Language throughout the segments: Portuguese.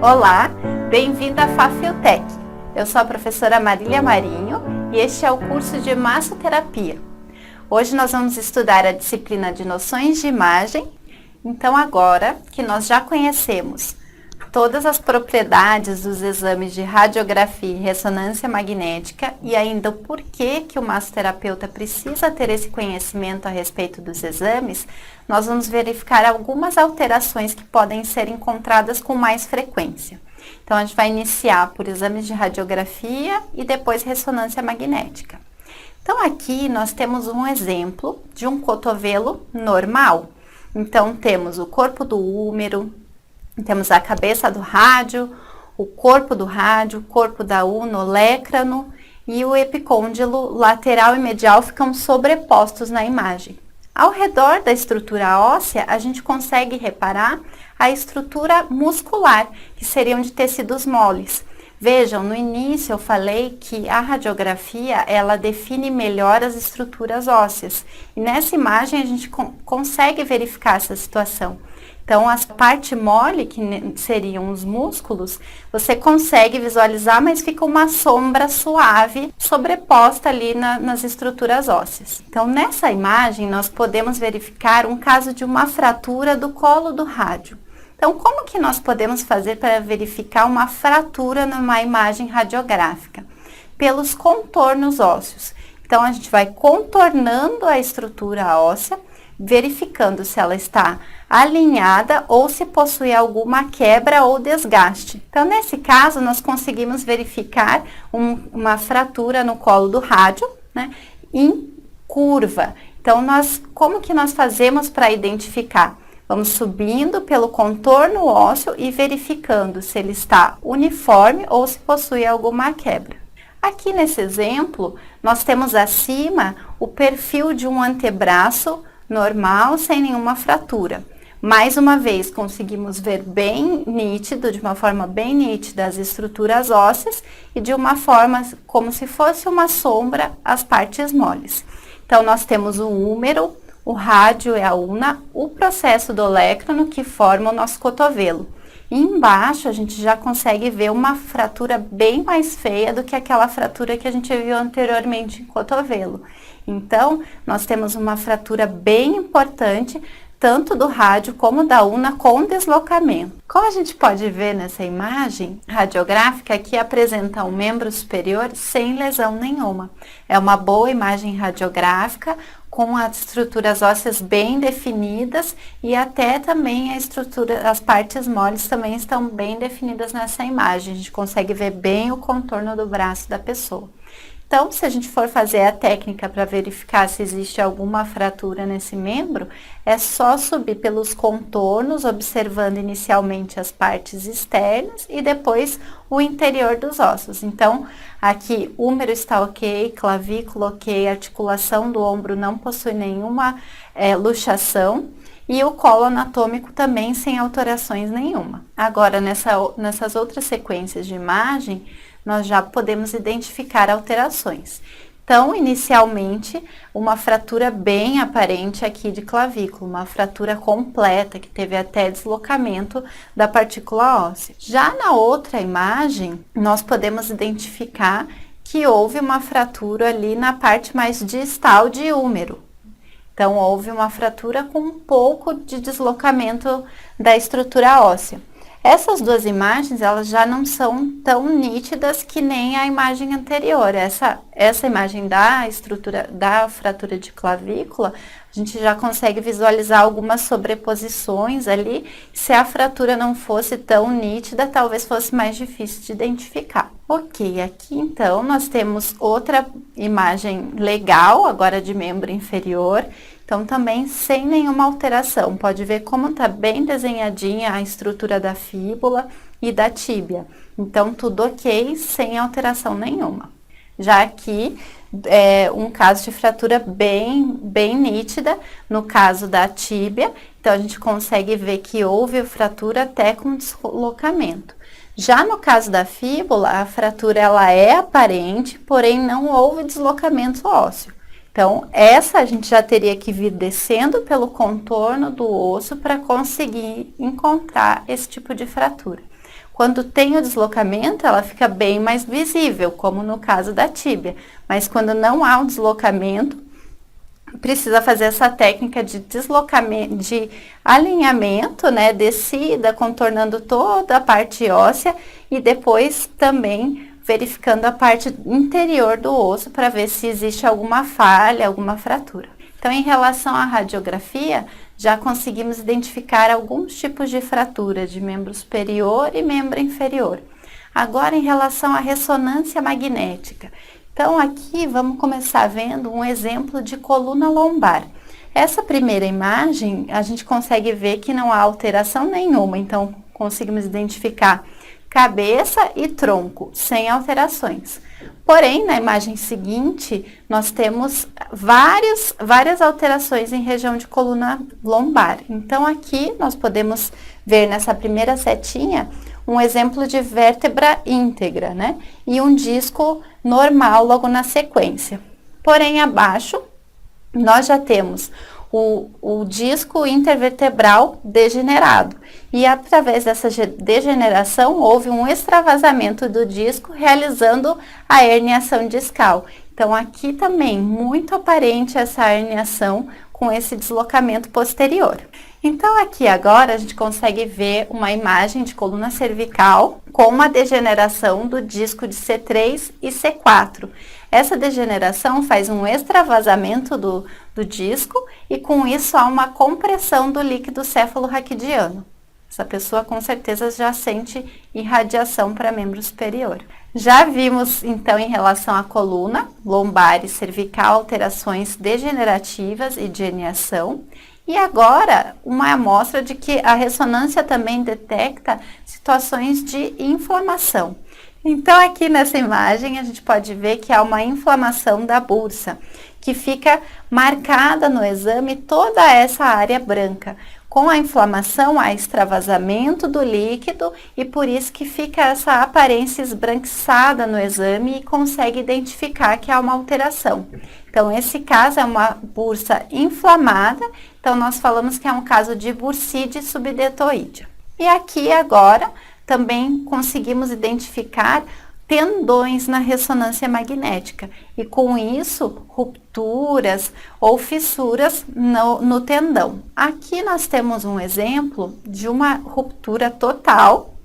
Olá, bem-vindo à Fafiltec. Eu sou a professora Marília Marinho e este é o curso de Massoterapia. Hoje nós vamos estudar a disciplina de noções de imagem. Então agora que nós já conhecemos todas as propriedades dos exames de radiografia e ressonância magnética e ainda o porquê que o massoterapeuta precisa ter esse conhecimento a respeito dos exames, nós vamos verificar algumas alterações que podem ser encontradas com mais frequência. Então, a gente vai iniciar por exames de radiografia e depois ressonância magnética. Então, aqui nós temos um exemplo de um cotovelo normal. Então, temos o corpo do húmero, temos a cabeça do rádio, o corpo do rádio, o corpo da una, o lécrano e o epicôndilo lateral e medial ficam sobrepostos na imagem. Ao redor da estrutura óssea, a gente consegue reparar a estrutura muscular, que seriam de tecidos moles. Vejam, no início eu falei que a radiografia, ela define melhor as estruturas ósseas. E nessa imagem a gente consegue verificar essa situação. Então, a parte mole, que seriam os músculos, você consegue visualizar, mas fica uma sombra suave sobreposta ali nas estruturas ósseas. Então, nessa imagem, nós podemos verificar um caso de uma fratura do colo do rádio. Então, como que nós podemos fazer para verificar uma fratura numa imagem radiográfica? Pelos contornos ósseos. Então, a gente vai contornando a estrutura óssea, verificando se ela está alinhada ou se possui alguma quebra ou desgaste. Então, nesse caso, nós conseguimos verificar uma fratura no colo do rádio, né, em curva. Então, como que nós fazemos para identificar? Vamos subindo pelo contorno ósseo e verificando se ele está uniforme ou se possui alguma quebra. Aqui nesse exemplo, nós temos acima o perfil de um antebraço normal, sem nenhuma fratura. Mais uma vez, conseguimos ver bem nítido, de uma forma bem nítida, as estruturas ósseas e de uma forma como se fosse uma sombra, as partes moles. Então, nós temos o húmero, o rádio e a una, o processo do lécrano que forma o nosso cotovelo. E embaixo, a gente já consegue ver uma fratura bem mais feia do que aquela fratura que a gente viu anteriormente em cotovelo. Então, nós temos uma fratura bem importante, tanto do rádio como da una, com deslocamento. Como a gente pode ver nessa imagem radiográfica, aqui apresenta um membro superior sem lesão nenhuma. É uma boa imagem radiográfica, com as estruturas ósseas bem definidas e até também as partes moles também estão bem definidas nessa imagem. A gente consegue ver bem o contorno do braço da pessoa. Então, se a gente for fazer a técnica para verificar se existe alguma fratura nesse membro, é só subir pelos contornos, observando inicialmente as partes externas e depois o interior dos ossos. Então, aqui, húmero está ok, clavícula ok, articulação do ombro não possui nenhuma luxação. E o colo anatômico também sem alterações nenhuma. Agora, nessas outras sequências de imagem, nós já podemos identificar alterações. Então, inicialmente, uma fratura bem aparente aqui de clavícula, uma fratura completa, que teve até deslocamento da partícula óssea. Já na outra imagem, nós podemos identificar que houve uma fratura ali na parte mais distal de húmero. Então, houve uma fratura com um pouco de deslocamento da estrutura óssea. Essas duas imagens, elas já não são tão nítidas que nem a imagem anterior. Essa imagem da fratura de clavícula, a gente já consegue visualizar algumas sobreposições ali. Se a fratura não fosse tão nítida, talvez fosse mais difícil de identificar. Ok, aqui então nós temos outra imagem legal, agora de membro inferior. Então, também sem nenhuma alteração. Pode ver como está bem desenhadinha a estrutura da fíbula e da tíbia. Então, tudo ok, sem alteração nenhuma. Já aqui, um caso de fratura bem nítida, no caso da tíbia. Então, a gente consegue ver que houve fratura até com deslocamento. Já no caso da fíbula, a fratura ela é aparente, porém não houve deslocamento ósseo. Então, essa a gente já teria que vir descendo pelo contorno do osso para conseguir encontrar esse tipo de fratura. Quando tem o deslocamento, ela fica bem mais visível, como no caso da tíbia. Mas quando não há o deslocamento, precisa fazer essa técnica de deslocamento, de alinhamento, né, descida, contornando toda a parte óssea e depois também verificando a parte interior do osso para ver se existe alguma falha, alguma fratura. Então, em relação à radiografia, já conseguimos identificar alguns tipos de fratura de membro superior e membro inferior. Agora, em relação à ressonância magnética. Então, aqui vamos começar vendo um exemplo de coluna lombar. Essa primeira imagem, a gente consegue ver que não há alteração nenhuma, então conseguimos identificar cabeça e tronco, sem alterações. Porém, na imagem seguinte, nós temos várias alterações em região de coluna lombar. Então, aqui nós podemos ver nessa primeira setinha um exemplo de vértebra íntegra, né? E um disco normal logo na sequência. Porém, abaixo, nós já temos o disco intervertebral degenerado. E através dessa degeneração, houve um extravasamento do disco, realizando a herniação discal. Então, aqui também, muito aparente essa herniação com esse deslocamento posterior. Então, aqui agora, a gente consegue ver uma imagem de coluna cervical com uma degeneração do disco de C3 e C4. Essa degeneração faz um extravasamento do disco e com isso há uma compressão do líquido céfalo-raquidiano. Essa pessoa com certeza já sente irradiação para membro superior. Já vimos então em relação à coluna, lombar e cervical alterações degenerativas e de herniação. E agora uma amostra de que a ressonância também detecta situações de inflamação. Então, aqui nessa imagem, a gente pode ver que há uma inflamação da bursa, que fica marcada no exame toda essa área branca. Com a inflamação, há extravasamento do líquido e por isso que fica essa aparência esbranquiçada no exame e consegue identificar que há uma alteração. Então, esse caso é uma bursa inflamada, então nós falamos que é um caso de bursite subdetoídea. E aqui agora também conseguimos identificar tendões na ressonância magnética e com isso rupturas ou fissuras no tendão. Aqui nós temos um exemplo de uma ruptura total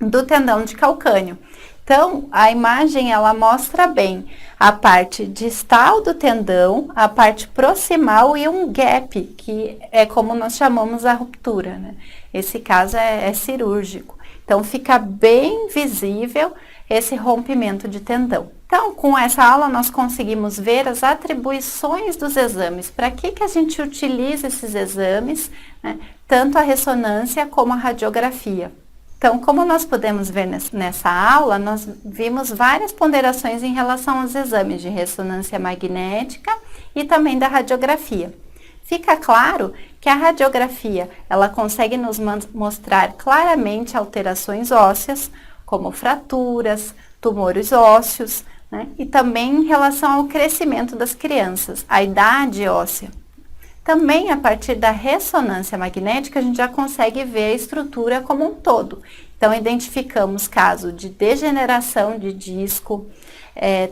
do tendão de calcâneo. Então, a imagem ela mostra bem a parte distal do tendão, a parte proximal e um gap, que é como nós chamamos a ruptura, né? Esse caso é cirúrgico. Então, fica bem visível esse rompimento de tendão. Então, com essa aula, nós conseguimos ver as atribuições dos exames. Para que a gente utiliza esses exames, né? Tanto a ressonância como a radiografia. Então, como nós podemos ver nessa aula, nós vimos várias ponderações em relação aos exames de ressonância magnética e também da radiografia. Fica claro que a radiografia, ela consegue nos mostrar claramente alterações ósseas, como fraturas, tumores ósseos, né? E também em relação ao crescimento das crianças, a idade óssea. Também, a partir da ressonância magnética, a gente já consegue ver a estrutura como um todo. Então, identificamos casos de degeneração de disco,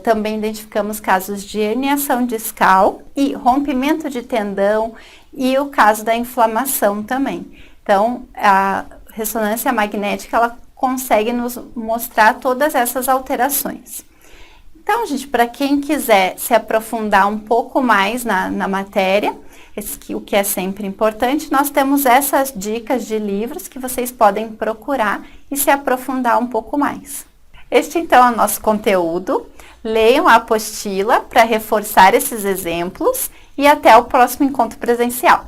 também identificamos casos de herniação discal e rompimento de tendão e o caso da inflamação também. Então, a ressonância magnética, ela consegue nos mostrar todas essas alterações. Então, gente, para quem quiser se aprofundar um pouco mais na matéria, o que é sempre importante, nós temos essas dicas de livros que vocês podem procurar e se aprofundar um pouco mais. Este, então, é o nosso conteúdo. Leiam a apostila para reforçar esses exemplos e até o próximo encontro presencial.